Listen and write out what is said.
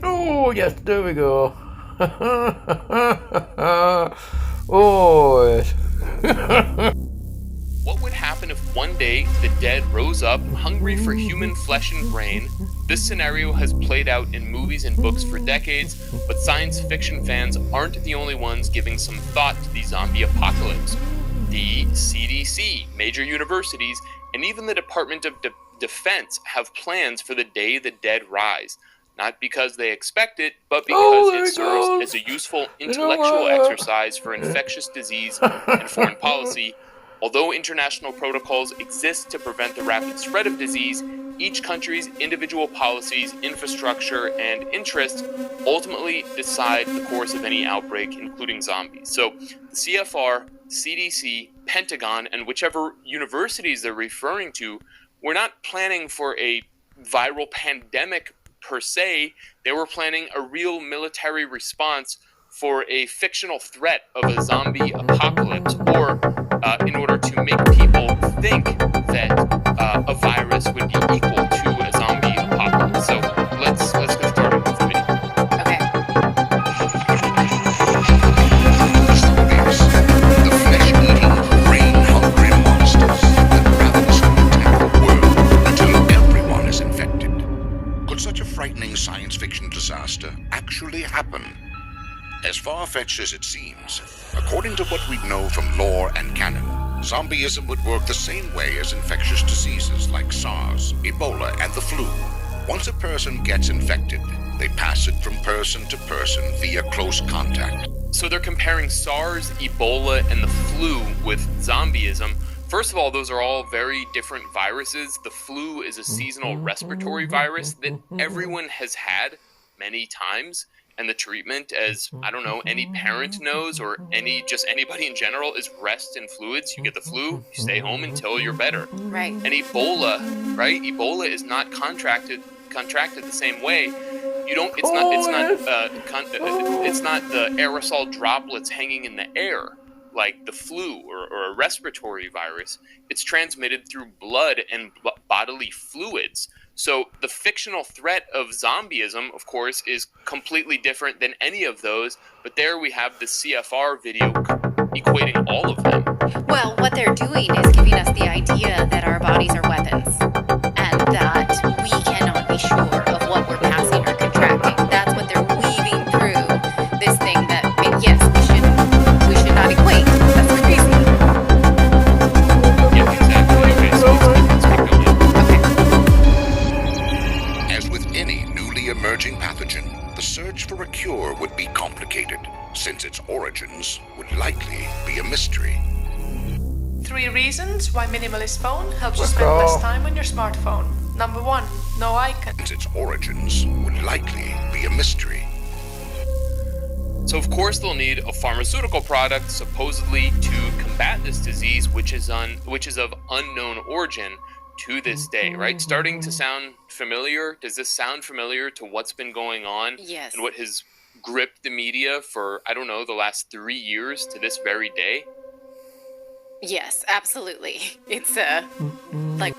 Oh, yes, there we go. Oh, yes. What would happen if one day the dead rose up, hungry for human flesh and brain? This scenario has played out in movies and books for decades, but science fiction fans aren't the only ones giving some thought to the zombie apocalypse. The CDC, major universities, and even the Department of Defense have plans for the day the dead rise. Not because they expect it, but because it serves as a useful intellectual exercise for infectious disease and foreign policy. Although international protocols exist to prevent the rapid spread of disease, each country's individual policies, infrastructure, and interests ultimately decide the course of any outbreak, including zombies. So the CFR, CDC, Pentagon, and whichever universities they're referring to, were not planning for a viral pandemic per se. They were planning a real military response for a fictional threat of a zombie apocalypse, or in order to make people think that a virus would be equal to a zombie apocalypse. So let's get started with the video. Okay. The flesh-eating, brain-hungry monsters that ravenously attack the world until everyone is infected. Could such a frightening science fiction disaster actually happen? As far-fetched as it seems, according to what we know from lore and canon, zombieism would work the same way as infectious diseases like SARS, Ebola, and the flu. Once a person gets infected, they pass it from person to person via close contact. So they're comparing SARS, Ebola, and the flu with zombieism. First of all, those are all very different viruses. The flu is a seasonal respiratory virus that everyone has had many times. And the treatment, as, I don't know, any parent knows, or anybody in general, is rest and fluids. You get the flu, you stay home until you're better. Right. And Ebola, right? Ebola is not contracted the same way. It's not the aerosol droplets hanging in the air like the flu or a respiratory virus. It's transmitted through blood and bodily fluids. So the fictional threat of zombieism, of course, is completely different than any of those. But there we have the CFR video equating all of them. Well, what they're doing is giving us the idea that our bodies are weapons and that we cannot be sure of what we're passing or contracting. That's what they're weaving through this thing that, yes, we should not equate. That's crazy. Yeah, exactly. Okay, so let's keep going. As with any newly emerging pathogen, the search for a cure would be complicated, since its origins would likely be a mystery. 3 reasons why Minimalist Phone helps you spend less time on your smartphone. Number 1, no icon. Since its origins would likely be a mystery. So of course they'll need a pharmaceutical product supposedly to combat this disease, which is of unknown origin to this day, right? Starting to sound familiar. Does this sound familiar to what's been going on? Yes. And what has gripped the media for, I don't know, the last 3 years to this very day? Yes, absolutely. It's like